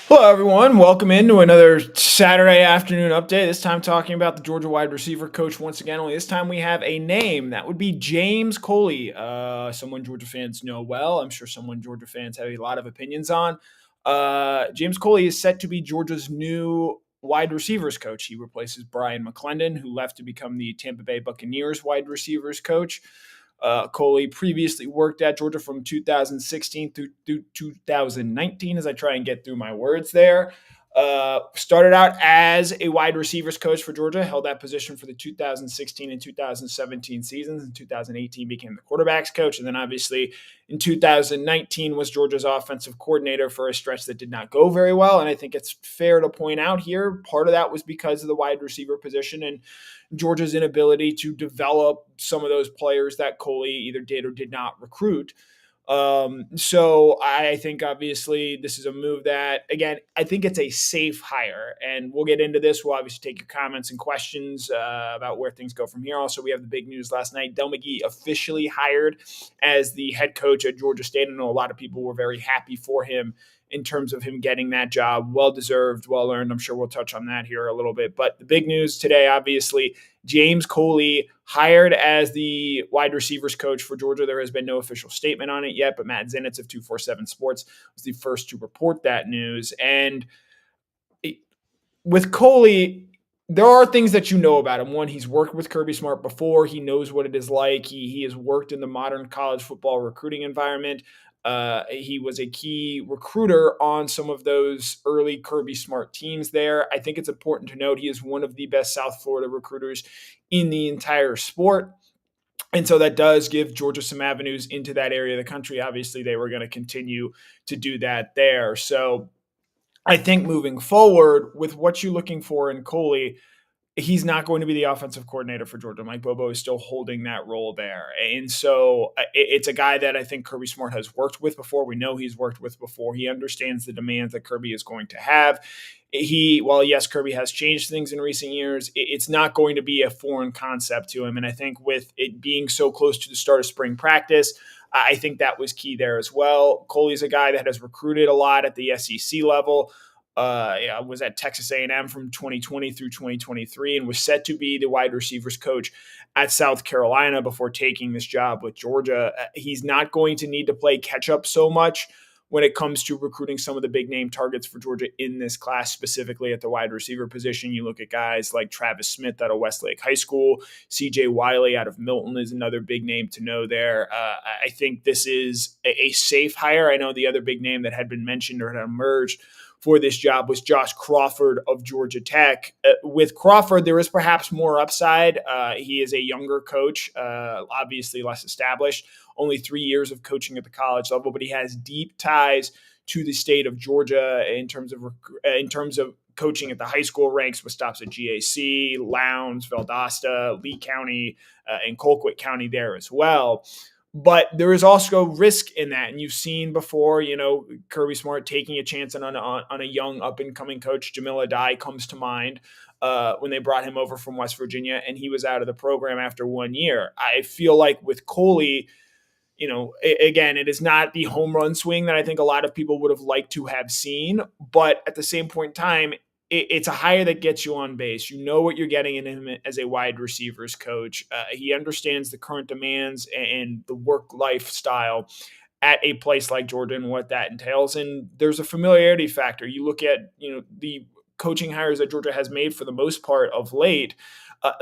Hello, everyone. Welcome into another Saturday afternoon update. This time, talking about the Georgia wide receiver coach once again. Only this time, we have a name that would be James Coley. Someone Georgia fans know well. I'm sure someone Georgia fans have a lot of opinions on. James Coley is set to be Georgia's new wide receivers coach. He replaces Bryan McClendon, who left to become the Tampa Bay Buccaneers wide receivers coach. Coley previously worked at Georgia from 2016 through 2019, as I try and get through my words there. Started out as a wide receivers coach for Georgia, held that position for the 2016 and 2017 seasons. In 2018, became the quarterbacks coach. And then obviously in 2019 was Georgia's offensive coordinator for a stretch that did not go very well. And I think it's fair to point out here, part of that was because of the wide receiver position and Georgia's inability to develop some of those players that Coley either did or did not recruit. So I think obviously this is a move that, again, I think it's a safe hire, and we'll get into this. We'll obviously take your comments and questions about where things go from here. Also, we have the big news last night. Del McGee officially hired as the head coach at Georgia State. I know a lot of people were very happy for him in terms of him getting that job. Well-deserved, well-earned. I'm sure we'll touch on that here a little bit. But the big news today, obviously, James Coley hired as the wide receivers coach for Georgia. There has been no official statement on it yet, but Matt Zenitz of 247 Sports was the first to report that news. And with Coley, there are things that you know about him. One, he's worked with Kirby Smart before. He knows what it is like. He has worked in the modern college football recruiting environment. He was a key recruiter on some of those early Kirby Smart teams there. I think it's important to note he is one of the best South Florida recruiters in the entire sport. And so that does give Georgia some avenues into that area of the country. Obviously, they were going to continue to do that there. So I think moving forward with what you're looking for in Coley, he's not going to be the offensive coordinator for Georgia. Mike Bobo is still holding that role there. And so it's a guy that I think Kirby Smart has worked with before. We know he's worked with before. He understands the demands that Kirby is going to have. While yes, Kirby has changed things in recent years, it's not going to be a foreign concept to him. And I think with it being so close to the start of spring practice, I think that was key there as well. Coley's a guy that has recruited a lot at the SEC level. Was at Texas A&M from 2020 through 2023 and was set to be the wide receivers coach at South Carolina before taking this job with Georgia. He's not going to need to play catch up so much when it comes to recruiting some of the big name targets for Georgia in this class, specifically at the wide receiver position. You look at guys like Travis Smith out of Westlake High School, CJ Wiley out of Milton is another big name to know there. I think this is a safe hire. I know the other big name that had been mentioned or had emerged for this job was Josh Crawford of Georgia Tech. With Crawford, there is perhaps more upside. He is a younger coach, obviously less established, only 3 years of coaching at the college level, but he has deep ties to the state of Georgia in terms of coaching at the high school ranks with stops at GAC, Lowndes, Valdosta, Lee County, and Colquitt County there as well. But there is also risk in that. And you've seen before, Kirby Smart taking a chance on a young up-and-coming coach. Jamil Adai comes to mind when they brought him over from West Virginia, and he was out of the program after 1 year. I feel like with Coley, again, it is not the home run swing that I think a lot of people would have liked to have seen. But at the same point in time, it's a hire that gets you on base. You know what you're getting in him as a wide receivers coach. He understands the current demands and the work lifestyle at a place like Georgia and what that entails. And there's a familiarity factor. You look at, the coaching hires that Georgia has made for the most part of late.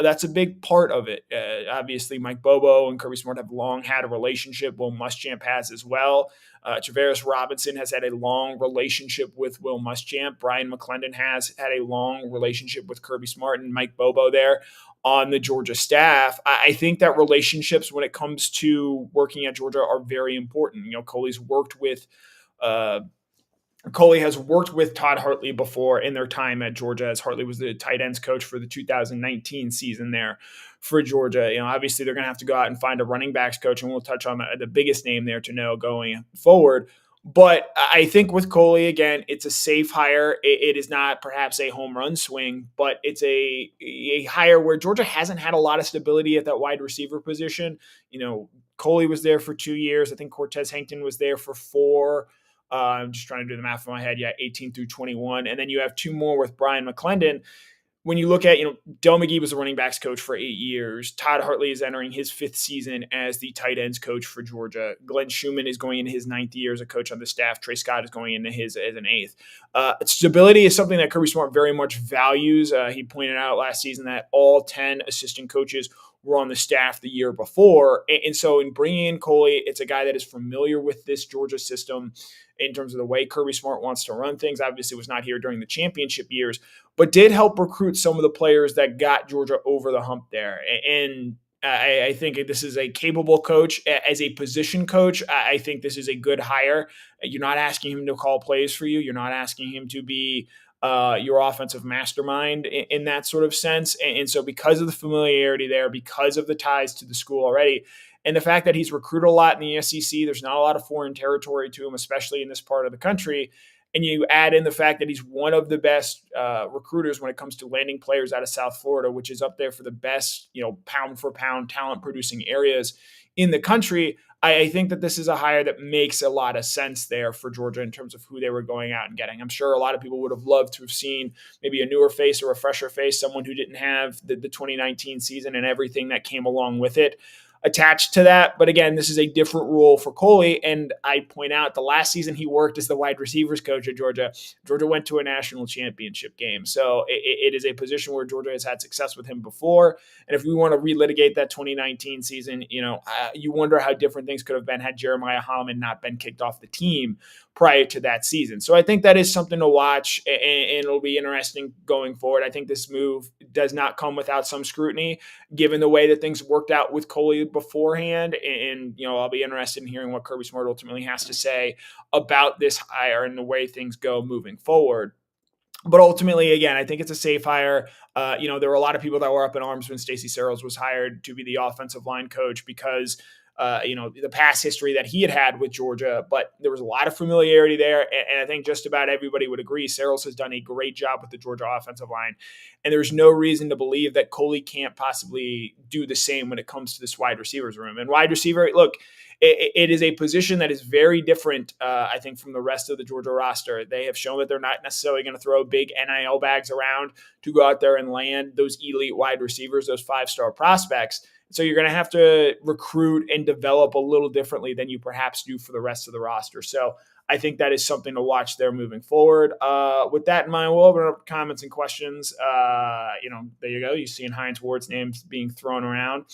That's a big part of it. Obviously, Mike Bobo and Kirby Smart have long had a relationship. Will Muschamp has as well. Travaris Robinson has had a long relationship with Will Muschamp. Bryan McClendon has had a long relationship with Kirby Smart and Mike Bobo there on the Georgia staff. I think that relationships when it comes to working at Georgia are very important. Coley has worked with Todd Hartley before in their time at Georgia, as Hartley was the tight ends coach for the 2019 season there for Georgia. Obviously they're going to have to go out and find a running backs coach, and we'll touch on the biggest name there to know going forward. But I think with Coley, again, it's a safe hire. It is not perhaps a home run swing, but it's a hire where Georgia hasn't had a lot of stability at that wide receiver position. Coley was there for 2 years. I think Cortez Hankton was there for 4. I'm just trying to do the math in my head. Yeah, 18 through 21. And then you have two more with Bryan McClendon. When you look at, Del McGee was the running backs coach for 8 years. Todd Hartley is entering his fifth season as the tight ends coach for Georgia. Glenn Schumann is going into his ninth year as a coach on the staff. Trey Scott is going into his as an eighth. Stability is something that Kirby Smart very much values. He pointed out last season that all 10 assistant coaches were on the staff the year before. And so in bringing in Coley, it's a guy that is familiar with this Georgia system in terms of the way Kirby Smart wants to run things. Obviously was not here during the championship years, but did help recruit some of the players that got Georgia over the hump there. And I think this is a capable coach. As a position coach, I think this is a good hire. You're not asking him to call plays for you. You're not asking him to be your offensive mastermind in that sort of sense. And so because of the familiarity there, because of the ties to the school already, and the fact that he's recruited a lot in the SEC, there's not a lot of foreign territory to him, especially in this part of the country. And you add in the fact that he's one of the best recruiters when it comes to landing players out of South Florida, which is up there for the best, pound for pound talent producing areas in the country. I think that this is a hire that makes a lot of sense there for Georgia in terms of who they were going out and getting. I'm sure a lot of people would have loved to have seen maybe a newer face or a fresher face, someone who didn't have the 2019 season and everything that came along with it attached to that. But again, this is a different role for Coley. And I point out the last season he worked as the wide receivers coach at Georgia, Georgia went to a national championship game. So it is a position where Georgia has had success with him before. And if we want to relitigate that 2019 season, you wonder how different things could have been had Jeremiah Holloman not been kicked off the team prior to that season. So I think that is something to watch, and it'll be interesting going forward. I think this move does not come without some scrutiny, given the way that things worked out with Coley beforehand. And I'll be interested in hearing what Kirby Smart ultimately has to say about this hire and the way things go moving forward. But ultimately, again, I think it's a safe hire. There were a lot of people that were up in arms when Stacey Searles was hired to be the offensive line coach because the past history that he had with Georgia, but there was a lot of familiarity there. And I think just about everybody would agree Searles has done a great job with the Georgia offensive line. And there's no reason to believe that Coley can't possibly do the same when it comes to this wide receivers room. And wide receiver, look, it is a position that is very different, I think, from the rest of the Georgia roster. They have shown that they're not necessarily going to throw big NIL bags around to go out there and land those elite wide receivers, those five-star prospects. So you're going to have to recruit and develop a little differently than you perhaps do for the rest of the roster. So I think that is something to watch there moving forward. With that in mind, we'll open up comments and questions. There you go. You're seeing Heinz Ward's names being thrown around.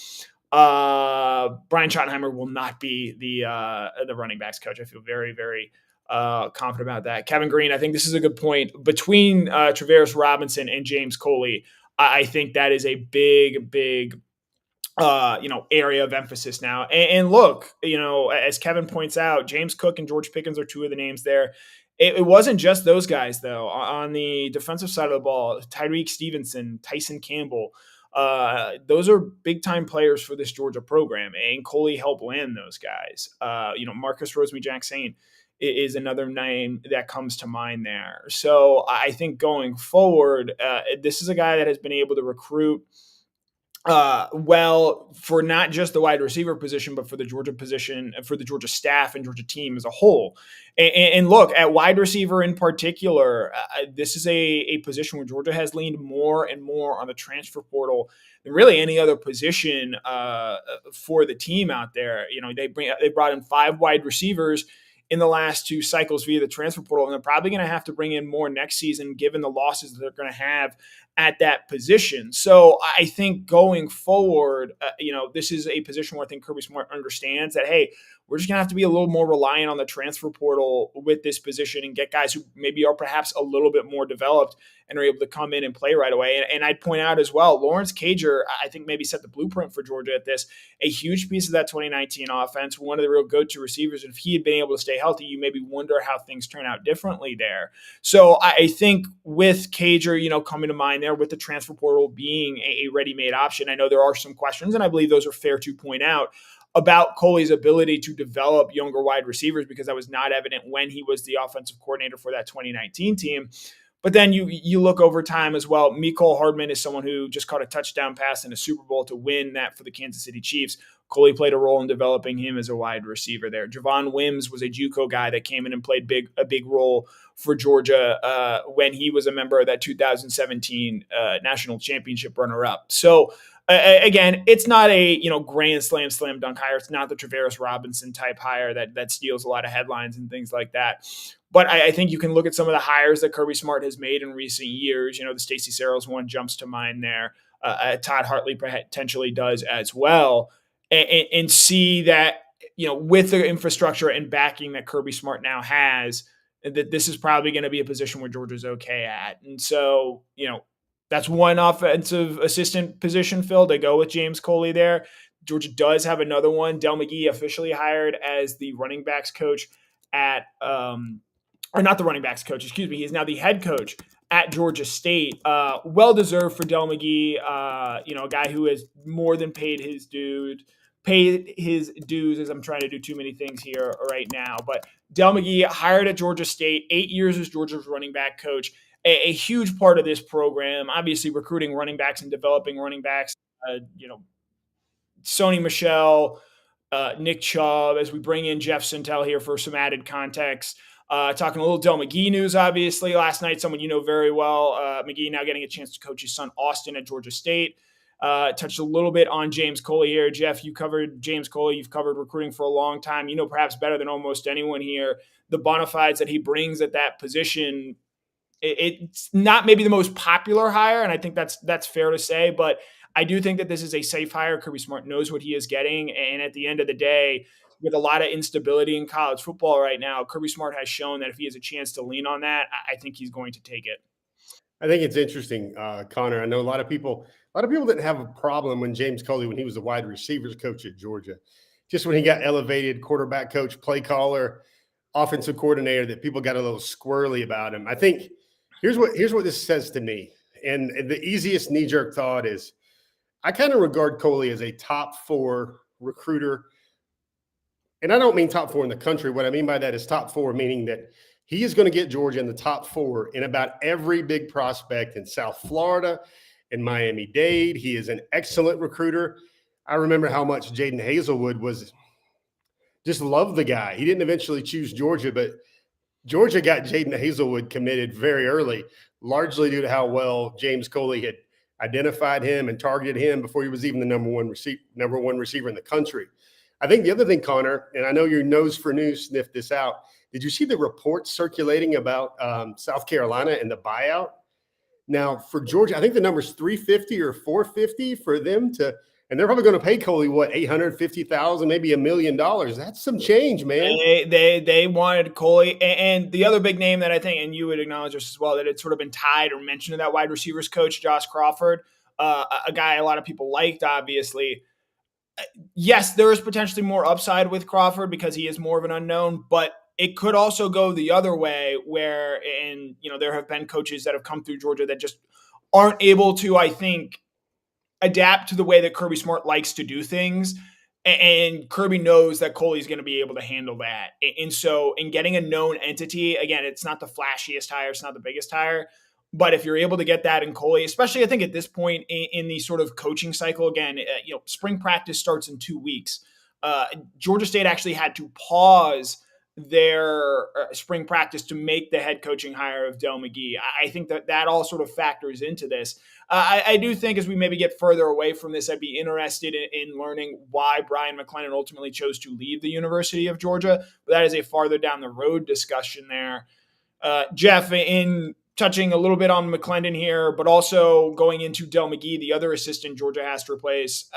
Brian Schottenheimer will not be the running backs coach. I feel very, very confident about that. Kevin Green, I think this is a good point. Between Travaris Robinson and James Coley, I think that is a big, big area of emphasis now. And look, as Kevin points out, James Cook and George Pickens are two of the names there. It wasn't just those guys, though. On the defensive side of the ball, Tyreek Stevenson, Tyson Campbell, those are big-time players for this Georgia program, and Coley helped land those guys. Marcus Rosemy-Jacksaint is another name that comes to mind there. So I think going forward, this is a guy that has been able to recruit for not just the wide receiver position, but for the Georgia position, for the Georgia staff and Georgia team as a whole. And look, at wide receiver in particular, this is a position where Georgia has leaned more and more on the transfer portal than really any other position for the team out there. They brought in 5 wide receivers in the last 2 cycles via the transfer portal, and they're probably going to have to bring in more next season given the losses that they're going to have at that position. So I think going forward, this is a position where I think Kirby Smart understands that, hey, we're just going to have to be a little more reliant on the transfer portal with this position and get guys who maybe are perhaps a little bit more developed and are able to come in and play right away. And I'd point out as well, Lawrence Cager, I think maybe set the blueprint for Georgia at this, a huge piece of that 2019 offense, one of the real go-to receivers. And if he had been able to stay healthy, you maybe wonder how things turn out differently there. So I think with Cager, coming to mind there, with the transfer portal being a ready-made option, I know there are some questions, and I believe those are fair to point out, about Coley's ability to develop younger wide receivers, because that was not evident when he was the offensive coordinator for that 2019 team. But then you look over time as well. Mecole Hardman is someone who just caught a touchdown pass in a Super Bowl to win that for the Kansas City Chiefs. Coley played a role in developing him as a wide receiver there. Javon Wims was a JUCO guy that came in and played a big role for Georgia when he was a member of that 2017 national championship runner-up. So again, it's not a grand slam dunk hire. It's not the Travaris Robinson type hire that steals a lot of headlines and things like that. But I think you can look at some of the hires that Kirby Smart has made in recent years. The Stacey Searles one jumps to mind there. Todd Hartley potentially does as well, and see that with the infrastructure and backing that Kirby Smart now has, that this is probably going to be a position where Georgia's okay at. And so that's one offensive assistant position filled. They go with James Coley there. Georgia does have another one. Del McGee officially hired as the running backs coach at or not the running backs coach, excuse me. He's now the head coach at Georgia State. Well-deserved for Del McGee, a guy who has more than paid his dues as I'm trying to do too many things here right now. But Del McGee hired at Georgia State, 8 years as Georgia's running back coach. A huge part of this program, obviously recruiting running backs and developing running backs, Sony Michel, Nick Chubb, as we bring in Jeff Sentell here for some added context. Talking a little Del McGee news, obviously. Last night, someone you know very well, McGee now getting a chance to coach his son Austin at Georgia State. Touched a little bit on James Coley here. Jeff, you covered James Coley. You've covered recruiting for a long time. You know perhaps better than almost anyone here the bona fides that he brings at that position. It's not maybe the most popular hire, and I think that's fair to say, but I do think that this is a safe hire. Kirby Smart knows what he is getting, and at the end of the day, with a lot of instability in college football right now, Kirby Smart has shown that if he has a chance to lean on that, I think he's going to take it. I think it's interesting, Connor. I know a lot of people didn't have a problem when James Coley, when he was the wide receivers coach at Georgia, just when he got elevated, quarterback coach, play caller, offensive coordinator, that people got a little squirrely about him. I think here's what this says to me. And the easiest knee-jerk thought is I kind of regard Coley as a top 4 recruiter. And I don't mean top 4 in the country. What I mean by that is top 4, meaning that he is going to get Georgia in the top 4 in about every big prospect in South Florida and Miami-Dade. He is an excellent recruiter. I remember how much Jaden Hazelwood just loved the guy. He didn't eventually choose Georgia, but Georgia got Jaden Hazelwood committed very early, largely due to how well James Coley had identified him and targeted him before he was even the number one receiver in the country. I think the other thing, Connor, and I know your nose for news sniffed this out. Did you see the reports circulating about South Carolina and the buyout? Now, for Georgia, I think the number's $350 or $450 for them to, and they're probably going to pay Coley, what, $850,000, maybe $1 million. That's some change, man. They wanted Coley. And the other big name that I think, and you would acknowledge this as well, that it's sort of been tied or mentioned to that wide receivers coach, Josh Crawford, a guy a lot of people liked, obviously. Yes, there is potentially more upside with Crawford because he is more of an unknown, but it could also go the other way where, and there have been coaches that have come through Georgia that just aren't able to, I think, adapt to the way that Kirby Smart likes to do things. And Kirby knows that Coley's going to be able to handle that. And so in getting a known entity, again, it's not the flashiest hire, it's not the biggest hire, but if you're able to get that in Coley, especially I think at this point in the sort of coaching cycle, again, spring practice starts in 2 weeks. Georgia State actually had to pause their spring practice to make the head coaching hire of Del McGee. I think that all sort of factors into this. I do think as we maybe get further away from this, I'd be interested in learning why Bryan McClendon ultimately chose to leave the University of Georgia, but that is a farther down the road discussion there. Jeff, in touching a little bit on McClendon here, but also going into Del McGee, the other assistant Georgia has to replace,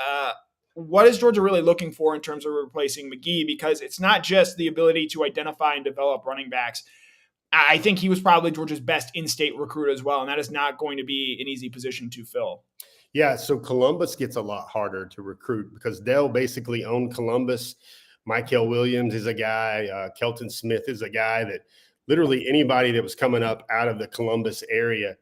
what is Georgia really looking for in terms of replacing McGee? Because it's not just the ability to identify and develop running backs. I think he was probably Georgia's best in-state recruit as well, and that is not going to be an easy position to fill. Yeah, so Columbus gets a lot harder to recruit because Dell basically owned Columbus. Michael Williams is a guy. Kelton Smith is a guy that literally anybody that was coming up out of the Columbus area,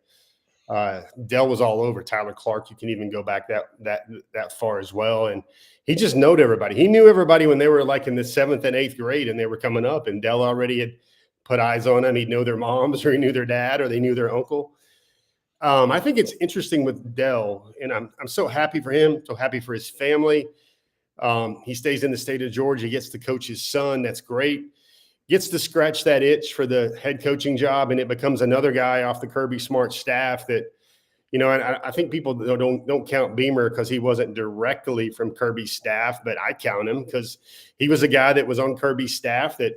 Dell was all over. Tyler Clark, you can even go back that far as well. And he just knowed everybody. He knew everybody when they were like in the 7th and 8th grade and they were coming up, and Dell already had put eyes on them. He'd know their moms, or he knew their dad, or they knew their uncle. I think it's interesting with Dell, and I'm so happy for him, so happy for his family. He stays in the state of Georgia, gets to coach his son. That's great. Gets to scratch that itch for the head coaching job, and it becomes another guy off the Kirby Smart staff that, and I think people don't count Beamer because he wasn't directly from Kirby's staff, but I count him because he was a guy that was on Kirby's staff that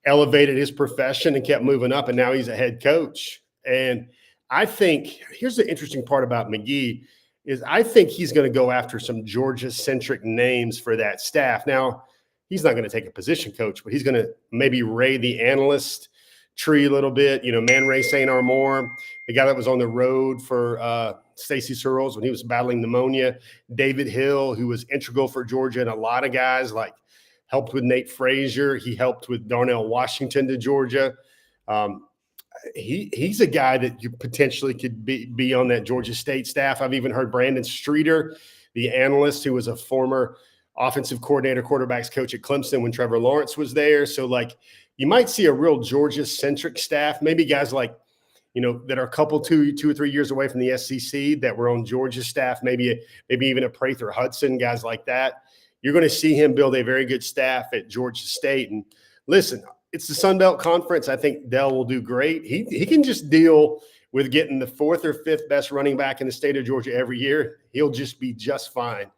elevated his profession and kept moving up, and now he's a head coach. And I think here's the interesting part about McGee is I think he's going to go after some Georgia-centric names for that staff. Now, he's not going to take a position coach, but he's going to maybe raid the analyst tree a little bit. Man Ray St. Armour, the guy that was on the road for Stacey Searles when he was battling pneumonia. David Hill, who was integral for Georgia, and a lot of guys like helped with Nate Frazier. He helped with Darnell Washington to Georgia. He's a guy that you potentially could be on that Georgia State staff. I've even heard Brandon Streeter, the analyst, who was a former offensive coordinator, quarterbacks coach at Clemson when Trevor Lawrence was there. So, you might see a real Georgia-centric staff, maybe guys like, that are a couple, 2 or 3 years away from the SEC that were on Georgia staff, maybe even a Prather Hudson, guys like that. You're going to see him build a very good staff at Georgia State. And listen, it's the Sun Belt Conference. I think Dell will do great. He can just deal with getting the 4th or 5th best running back in the state of Georgia every year. He'll just be just fine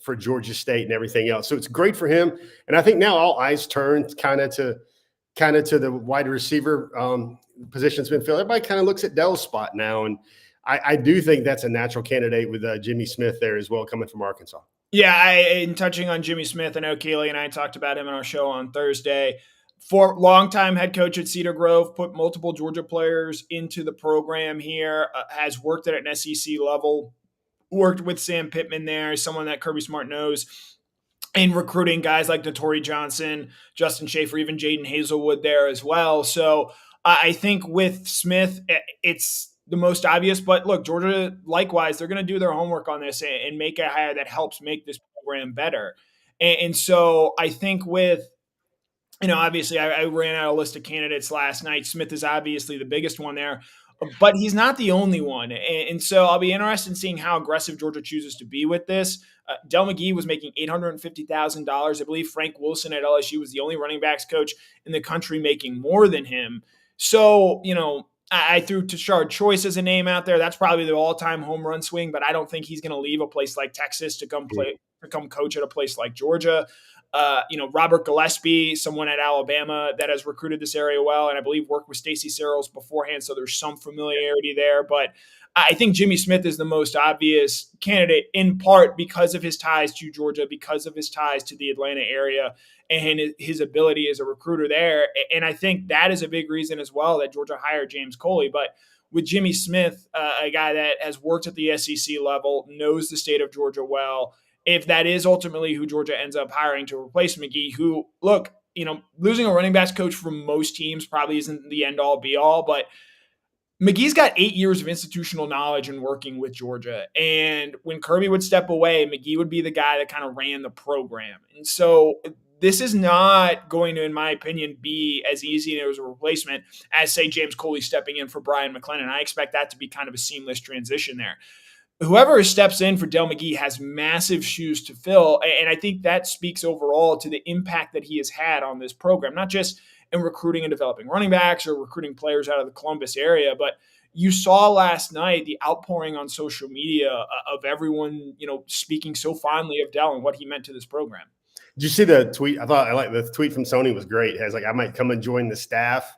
for Georgia State and everything else. So it's great for him. And I think now all eyes turn kind of to the wide receiver position's been filled. Everybody kind of looks at Dell's spot now. And I do think that's a natural candidate with Jimmy Smith there as well, coming from Arkansas. Yeah, in touching on Jimmy Smith, I know Keely and I talked about him on our show on Thursday. For longtime head coach at Cedar Grove, put multiple Georgia players into the program here, has worked at an SEC level, worked with Sam Pittman there, someone that Kirby Smart knows, in recruiting guys like Notori Johnson, Justin Schaefer, even Jaden Hazelwood there as well. So I think with Smith, it's the most obvious, but look, Georgia, likewise, they're going to do their homework on this and make a hire that helps make this program better. And so I think with, obviously I ran out a list of candidates last night. Smith is obviously the biggest one there, but he's not the only one. And so I'll be interested in seeing how aggressive Georgia chooses to be with this. Del McGee was making $850,000. I believe Frank Wilson at LSU was the only running backs coach in the country making more than him. So, I threw Tashard Choice as a name out there. That's probably the all-time home run swing, but I don't think he's going to leave a place like Texas to come coach at a place like Georgia. Robert Gillespie, someone at Alabama that has recruited this area well, and I believe worked with Stacey Searles beforehand, so there's some familiarity there. But I think Jimmy Smith is the most obvious candidate, in part because of his ties to Georgia, because of his ties to the Atlanta area, and his ability as a recruiter there. And I think that is a big reason as well that Georgia hired James Coley. But with Jimmy Smith, a guy that has worked at the SEC level, knows the state of Georgia well, if that is ultimately who Georgia ends up hiring to replace McGee, who, look, losing a running backs coach for most teams probably isn't the end all be all, but McGee's got 8 years of institutional knowledge in working with Georgia. And when Kirby would step away, McGee would be the guy that kind of ran the program. And so this is not going to, in my opinion, be as easy as a replacement as, say, James Coley stepping in for Bryan McClendon. I expect that to be kind of a seamless transition there. Whoever steps in for Del McGee has massive shoes to fill, and I think that speaks overall to the impact that he has had on this program, not just in recruiting and developing running backs or recruiting players out of the Columbus area, but you saw last night the outpouring on social media of everyone, speaking so fondly of Del and what he meant to this program. Did you see the tweet? I like the tweet from Sony was great. It has I might come and join the staff.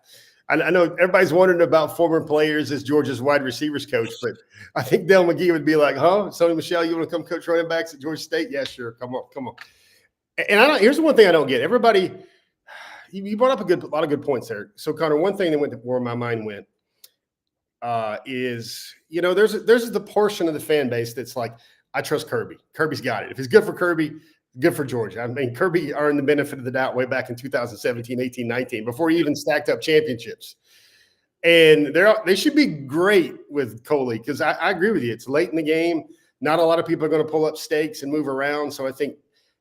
I know everybody's wondering about former players as Georgia's wide receivers coach, but I think Del McGee would be like, Sony Michel, you want to come coach running backs at Georgia State? Yeah, sure. Come on. And here's the one thing I don't get. Everybody, you brought up a lot of good points there. So, Connor, one thing that went where my mind went is, there's the portion of the fan base that's like, I trust Kirby. Kirby's got it. If he's good for Kirby, good for Georgia. I mean, Kirby earned the benefit of the doubt way back in 2017, 18, 19, before he even stacked up championships. And they should be great with Coley because I agree with you. It's late in the game. Not a lot of people are going to pull up stakes and move around. So I think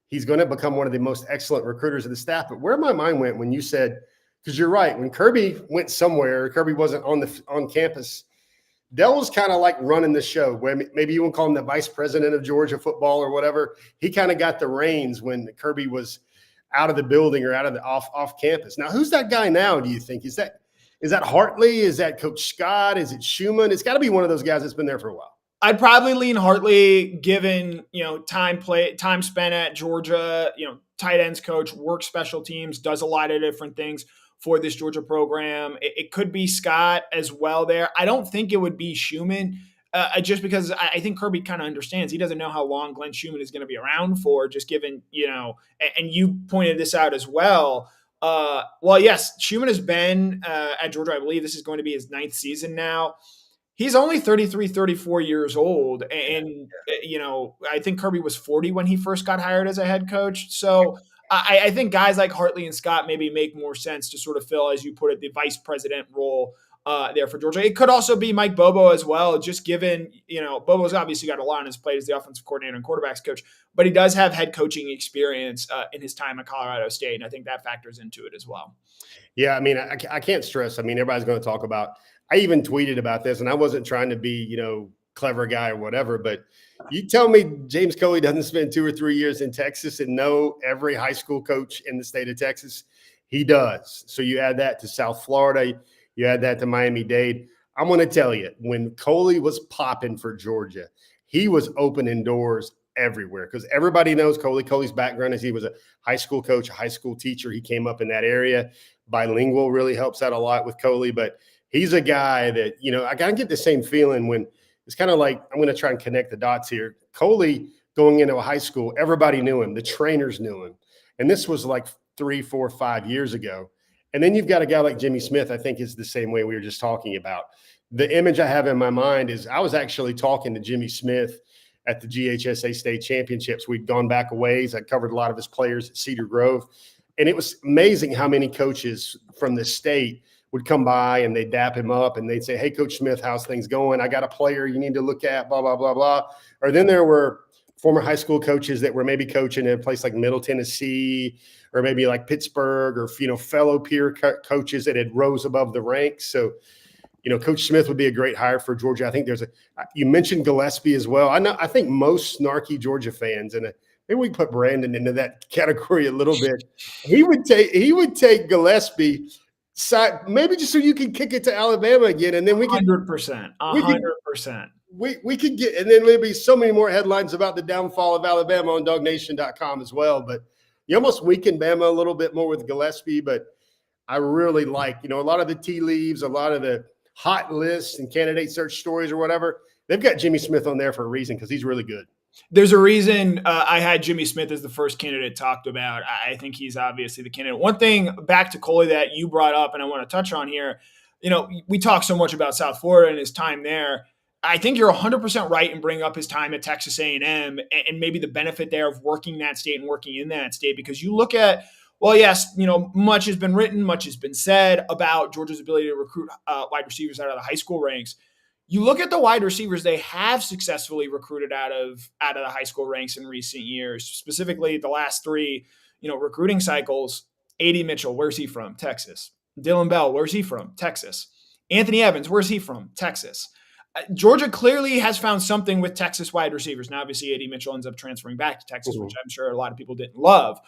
he's going to become one of the most excellent recruiters of the staff. But where my mind went when you said, because you're right, when Kirby went somewhere, Kirby wasn't on campus Dell was kind of like running the show. Where maybe you won't call him the vice president of Georgia football or whatever. He kind of got the reins when Kirby was out of the building or out of the off campus. Now, who's that guy now? Do you think is that Hartley? Is that Coach Scott? Is it Schumann? It's got to be one of those guys that's been there for a while. I'd probably lean Hartley, given time spent at Georgia. Tight ends coach, works special teams, does a lot of different things for this Georgia program. It could be Scott as well there. I don't think it would be Schumann, just because I think Kirby kind of understands. He doesn't know how long Glenn Schumann is going to be around for, just given, and you pointed this out as well. Well, yes, Schumann has been at Georgia. I believe this is going to be his 9th season now. He's only 33, 34 years old. And, I think Kirby was 40 when he first got hired as a head coach. So I think guys like Hartley and Scott maybe make more sense to sort of fill, as you put it, the vice president role there for Georgia. It could also be Mike Bobo as well, just given, Bobo's obviously got a lot on his plate as the offensive coordinator and quarterbacks coach, but he does have head coaching experience in his time at Colorado State. And I think that factors into it as well. Yeah, I mean, I can't stress. I mean, everybody's going to talk about – I even tweeted about this, and I wasn't trying to be, clever guy or whatever, but you tell me James Coley doesn't spend 2 or 3 years in Texas and know every high school coach in the state of Texas. He does. So you add that to South Florida, you add that to Miami-Dade. I'm going to tell you, when Coley was popping for Georgia, he was opening doors everywhere because everybody knows Coley. Coley's background is he was a high school coach, a high school teacher. He came up in that area. Bilingual really helps out a lot with Coley, but he's a guy that, I got to get the same feeling when it's kind of like, I'm going to try and connect the dots here. Coley going into a high school, everybody knew him. The trainers knew him. And this was like 3, 4, 5 years ago. And then you've got a guy like Jimmy Smith, I think is the same way we were just talking about. The image I have in my mind is I was actually talking to Jimmy Smith at the GHSA state championships. We'd gone back a ways. I covered a lot of his players at Cedar Grove. And it was amazing how many coaches from the state would come by and they'd dap him up and they'd say, "Hey, Coach Smith, how's things going? I got a player you need to look at, blah, blah, blah, blah." Or then there were former high school coaches that were maybe coaching at a place like Middle Tennessee or maybe like Pittsburgh or, fellow peer coaches that had rose above the ranks. So, Coach Smith would be a great hire for Georgia. I think you mentioned Gillespie as well. I think most snarky Georgia fans, and maybe we put Brandon into that category a little bit. He would take Gillespie maybe just so you can kick it to Alabama again, and then we can 100%. We could get, and then maybe so many more headlines about the downfall of Alabama on DogNation.com as well. But you almost weaken Bama a little bit more with Gillespie. But I really like, a lot of the tea leaves, a lot of the hot lists and candidate search stories or whatever. They've got Jimmy Smith on there for a reason because he's really good. There's a reason I had Jimmy Smith as the first candidate talked about. I think he's obviously the candidate. One thing back to Coley that you brought up and I want to touch on here, we talk so much about South Florida and his time there. I think you're 100% right in bringing up his time at Texas A&M and maybe the benefit there of working that state and working in that state, because you look at, well, yes, much has been written, much has been said about Georgia's ability to recruit wide receivers out of the high school ranks. You look at the wide receivers they have successfully recruited out of the high school ranks in recent years, specifically the last 3, recruiting cycles. A.D. Mitchell, where's he from? Texas. Dylan Bell, where's he from? Texas. Anthony Evans, where's he from? Texas. Georgia clearly has found something with Texas wide receivers. Now, obviously, A.D. Mitchell ends up transferring back to Texas, which I'm sure a lot of people didn't love.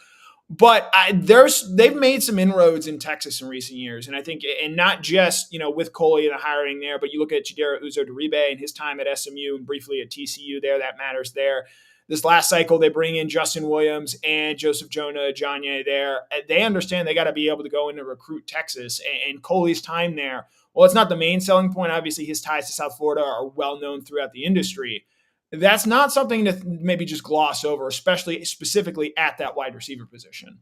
But they've made some inroads in Texas in recent years. And I think, and not just, with Coley and the hiring there, but you look at Chidera Uzo-Duribe and his time at SMU and briefly at TCU there, that matters there. This last cycle, they bring in Justin Williams and Joseph Jonah Ajanye there. They understand they got to be able to go in and recruit Texas. And Coley's time there, well, it's not the main selling point. Obviously, his ties to South Florida are well known throughout the industry. That's not something to maybe just gloss over, especially specifically at that wide receiver position.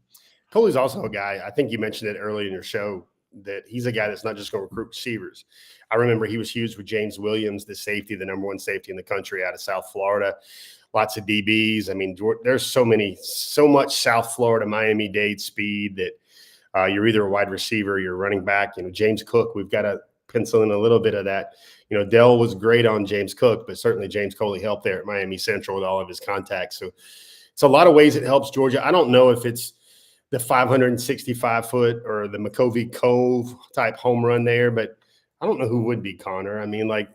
Coley's also a guy, I think you mentioned it early in your show, that he's a guy that's not just going to recruit receivers. I remember he was huge with James Williams, the safety, the number 1 safety in the country out of South Florida. Lots of DBs. I mean, there's so much South Florida, Miami-Dade speed that you're either a wide receiver, or you're running back. James Cook, we've got to pencil in a little bit of that. Dell was great on James Cook, but certainly James Coley helped there at Miami Central with all of his contacts. So it's a lot of ways it helps Georgia. I don't know if it's the 565-foot or the McCovey Cove type home run there, but I don't know who would be Connor. I mean, like,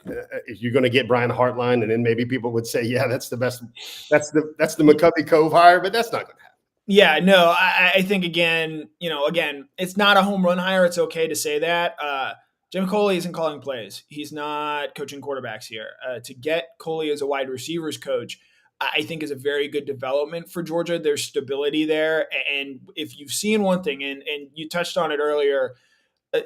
if you're going to get Brian Hartline, and then maybe people would say, yeah, that's the best. That's the McCovey Cove hire, but that's not going to happen. Yeah, no, I think again, it's not a home run hire. It's okay to say that. Jim Coley isn't calling plays. He's not coaching quarterbacks here. To get Coley as a wide receivers coach, I think is a very good development for Georgia. There's stability there. And if you've seen one thing, and you touched on it earlier,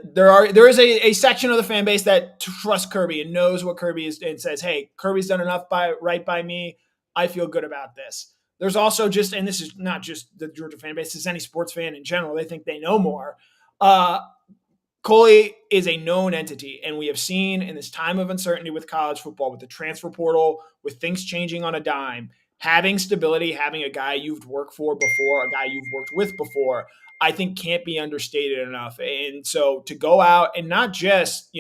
there is a section of the fan base that trusts Kirby and knows what Kirby is and says, hey, Kirby's done enough right by me. I feel good about this. There's also just, and this is not just the Georgia fan base, it's any sports fan in general. They think they know more. Coley is a known entity, and we have seen in this time of uncertainty with college football, with the transfer portal, with things changing on a dime, having stability, having a guy you've worked for before, a guy you've worked with before, I think can't be understated enough. And so to go out and not just,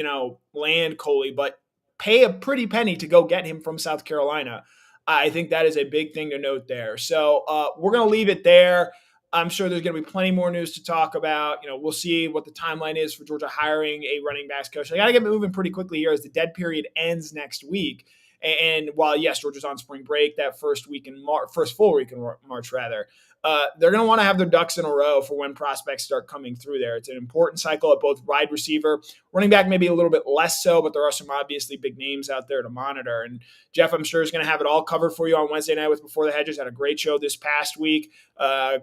land Coley, but pay a pretty penny to go get him from South Carolina, I think that is a big thing to note there. So we're going to leave it there. I'm sure there's going to be plenty more news to talk about. We'll see what the timeline is for Georgia hiring a running backs coach. They got to get moving pretty quickly here as the dead period ends next week. And while, yes, Georgia's on spring break, that first full week in March, rather, they're going to want to have their ducks in a row for when prospects start coming through there. It's an important cycle at both wide receiver, running back, maybe a little bit less so, but there are some obviously big names out there to monitor. And Jeff, I'm sure, is going to have it all covered for you on Wednesday night with Before the Hedges. Had a great show this past week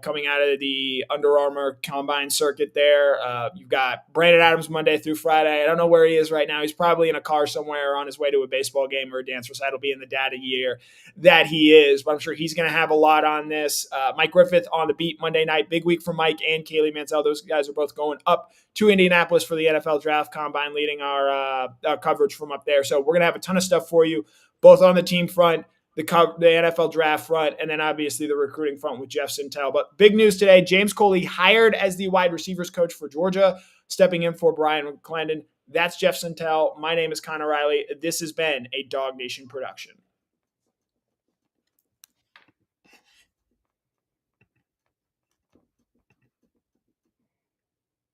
coming out of the Under Armour Combine circuit there. You've got Brandon Adams Monday through Friday. I don't know where he is right now. He's probably in a car somewhere on his way to a baseball game or a dance recital, being the data year that he is. But I'm sure he's going to have a lot on this. Mike Griffith on the beat Monday night. Big week for Mike and Kaylee Mansell. Those guys are both going up to Indianapolis for the NFL Draft Combine, leading our coverage from up there. So we're going to have a ton of stuff for you, both on the team front, the NFL Draft front, and then obviously the recruiting front with Jeff Sintel. But big news today, James Coley hired as the wide receivers coach for Georgia, stepping in for Bryan McClendon. That's Jeff Sintel. My name is Connor Riley. This has been a Dog Nation production.